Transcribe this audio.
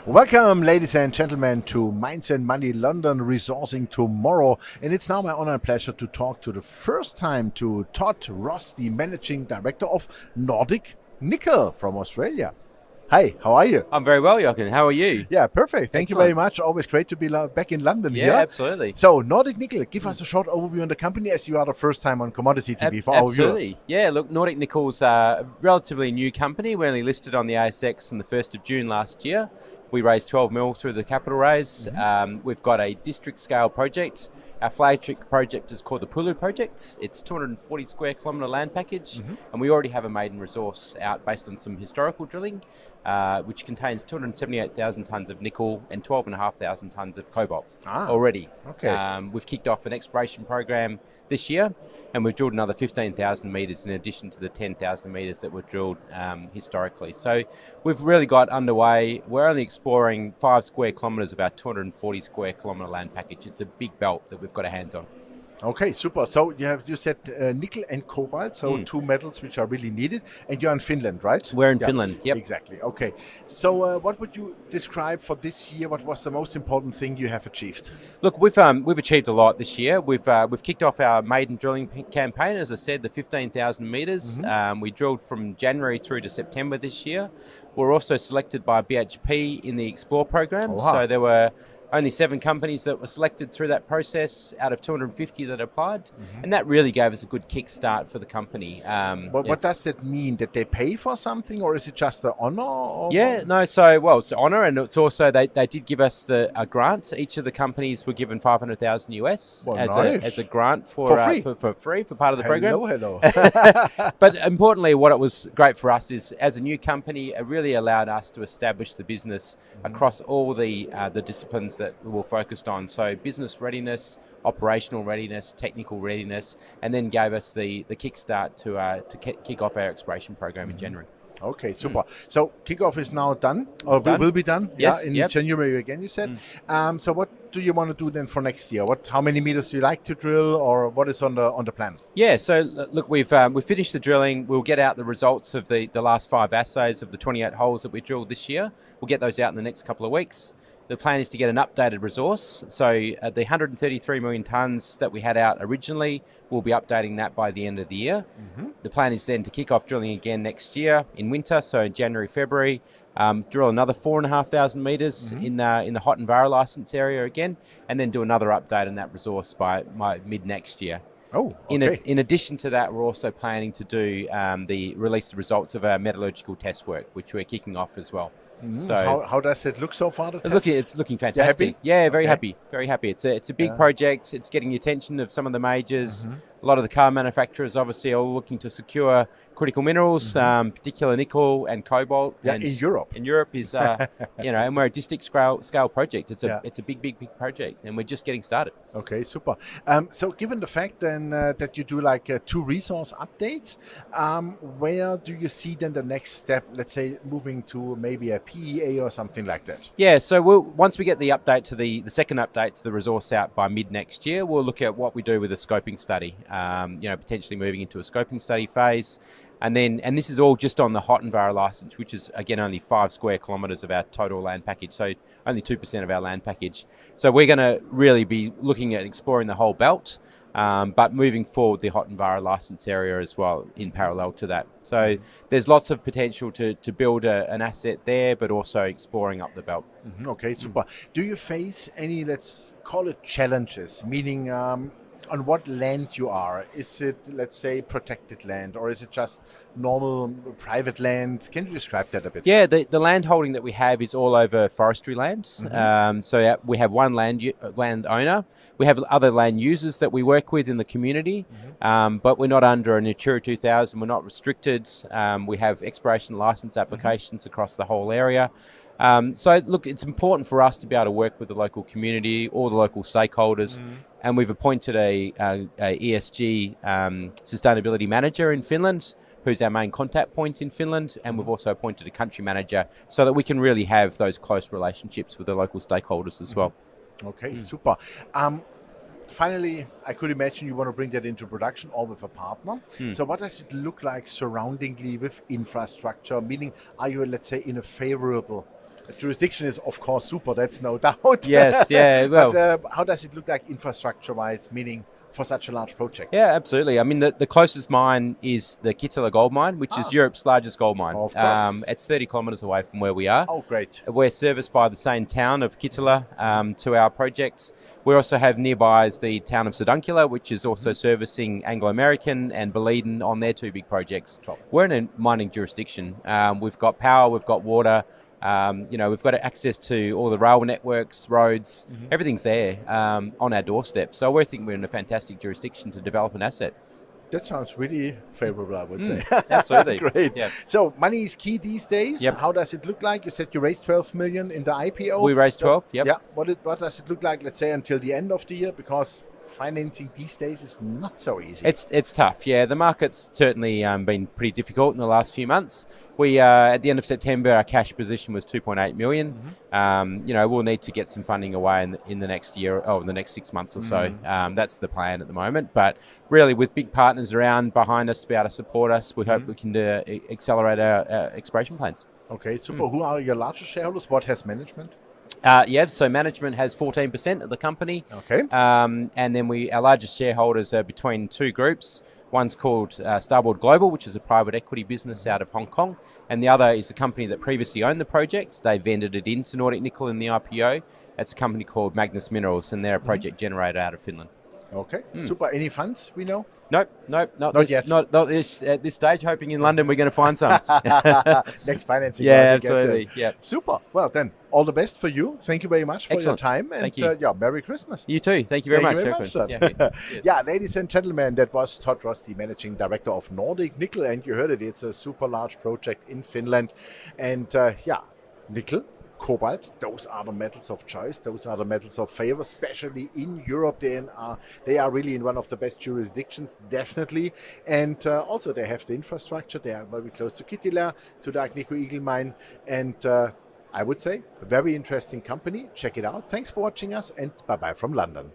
Welcome, ladies and gentlemen, to Minds and Money London Resourcing Tomorrow. And it's now my honor and pleasure to talk to the first time to Todd Ross, the Managing Director of Nordic Nickel from Australia. Hi, how are you? I'm very well, Jochen. How are you? Yeah, perfect. Thank you Excellent. very much. Always great to be back in London here. Yeah, absolutely. So, Nordic Nickel, give us a short overview on the company as you are the first time on Commodity TV for our viewers. Absolutely. Yeah, look, Nordic Nickel's a relatively new company. We only listed on the ASX on the 1st of June last year. We raised 12 mil through the capital raise. We've got a district scale project. Our flagship project is called the Pulu project. It's 240 square kilometre land package, and we already have a maiden resource out based on some historical drilling, which contains 278,000 tonnes of nickel and 12,500 tonnes of cobalt already. Okay. We've kicked off an exploration program this year, and we've drilled another 15,000 metres in addition to the 10,000 metres that were drilled historically. So we've really got underway. We're only exploring 5 square kilometres of our 240 square kilometre land package. It's a big belt that we've got our hands on. Okay, super. So you said nickel and cobalt, so two metals which are really needed, and you're in Finland, right? We're in Finland. Yep. Exactly. Okay. So what would you describe for this year? What was the most important thing you have achieved? Look, we've achieved a lot this year. We've kicked off our maiden drilling campaign, as I said, the 15,000 metres. We drilled from January through to September this year. We're also selected by BHP in the Xplor program. So there were only 7 companies that were selected through that process out of 250 that applied, and that really gave us a good kickstart for the company. What does that mean? That they pay for something, or is it just an honour? Or it's an honour, and it's also they did give us a grant. Each of the companies were given $500,000 US as a grant for free for part of the program. Hello. But importantly, what it was great for us is, as a new company, it really allowed us to establish the business across all the disciplines that we were focused on. So business readiness, operational readiness, technical readiness, and then gave us the kickstart to kick off our exploration program in January. Okay, super. So kickoff is now done, or will be done. Yes, in January again, you said. So what do you want to do then for next year? How many meters do you like to drill, or what is on the plan? Yeah, so look, we've finished the drilling. We'll get out the results of the last 5 assays of the 28 holes that we drilled this year. We'll get those out in the next couple of weeks. The plan is to get an updated resource. So the 133 million tonnes that we had out originally, we'll be updating that by the end of the year. The plan is then to kick off drilling again next year in winter, so in January, February, drill another 4,500 metres in the Hot and Vara licence area again, and then do another update on that resource by mid next year. Oh, okay. In addition to that, we're also planning to do release the results of our metallurgical test work, which we're kicking off as well. So how does it look so far? It's looking fantastic. Yeah, very happy. Very happy. It's a big project. It's getting the attention of some of the majors. A lot of the car manufacturers obviously are looking to secure critical minerals, particular nickel and cobalt. Yeah, in Europe. In Europe is, and we're a district scale project. It's a big project, and we're just getting started. Okay, super. So given the fact then that you do like 2 resource updates, where do you see then the next step, let's say moving to maybe a PEA or something like that? Yeah, so once we get the update to the second update to the resource out by mid next year, we'll look at what we do with a scoping study, potentially moving into a scoping study phase. And this is all just on the Hot and Vara licence, which is, again, only 5 square kilometres of our total land package, so only 2% of our land package. So we're going to really be looking at exploring the whole belt, but moving forward the Hot and Vara licence area as well in parallel to that. So there's lots of potential to build an asset there, but also exploring up the belt. Okay, super. Do you face any, let's call it challenges, meaning on what land you are? Is it, let's say, protected land, or is it just normal private land? Can you describe that a bit? Yeah, the land holding that we have is all over forestry lands. So we have one land owner. We have other land users that we work with in the community, but we're not under a Natura 2000. We're not restricted. We have exploration license applications across the whole area. So look, it's important for us to be able to work with the local community, all the local stakeholders, and we've appointed a ESG sustainability manager in Finland, who's our main contact point in Finland, and we've also appointed a country manager so that we can really have those close relationships with the local stakeholders as well. Okay, super. Finally, I could imagine you want to bring that into production or with a partner. So what does it look like surroundingly with infrastructure? Meaning, are you, let's say, in a favorable The jurisdiction is, of course, super. That's no doubt. Yes, yeah. Well, but how does it look like infrastructure-wise, meaning for such a large project? yeah, absolutely. I mean, the closest mine is the Kittilä gold mine, which is Europe's largest gold mine. Of course. It's 30 kilometres away from where we are. Oh, great. We're serviced by the same town of Kittilä to our projects. We also have nearby is the town of Sodankylä, which is also servicing Anglo-American and Boliden on their two big projects. Top. We're in a mining jurisdiction. We've got power, we've got water. We've got access to all the rail networks, roads, everything's there on our doorstep. So we think we're in a fantastic jurisdiction to develop an asset. That sounds really favorable, I would say. Absolutely. Great. Yeah. So money is key these days. Yep. How does it look like? You said you raised 12 million in the IPO. We raised 12, yep. Yeah. What does it look like, let's say, until the end of the year? Because financing these days is not so easy. It's tough, yeah. The market's certainly been pretty difficult in the last few months. We at the end of September, our cash position was 2.8 million. We'll need to get some funding away in the next year, the next 6 months or so. That's the plan at the moment. But really, with big partners around behind us to be able to support us, we hope we can accelerate our exploration plans. Okay, super. Who are your largest shareholders? What has management? So management has 14% of the company. Okay. And then our largest shareholders are between two groups. One's called Starboard Global, which is a private equity business out of Hong Kong. And the other is a company that previously owned the project. They vended it into Nordic Nickel in the IPO. It's a company called Magnus Minerals, and they're a project generator out of Finland. Okay, super. Any funds we know? Nope, not yet. Not this at this stage. Hoping in London we're going to find some. Next financing. Yeah, absolutely. Yeah. Super. Well, then, all the best for you. Thank you very much for Excellent. your time. And Thank you. Merry Christmas. You too. Thank you very much. Todd. Yeah, ladies and gentlemen, that was Todd Ross, the managing director of Nordic Nickel. And you heard it. It's a super large project in Finland. And nickel, cobalt, those are the metals of choice. Those are the metals of favor, especially in Europe. They are really in one of the best jurisdictions, definitely. And also they have the infrastructure. They are very close to Kittilä, to the Agnico Eagle mine. And I would say a very interesting company. Check it out. Thanks for watching us, and bye-bye from London.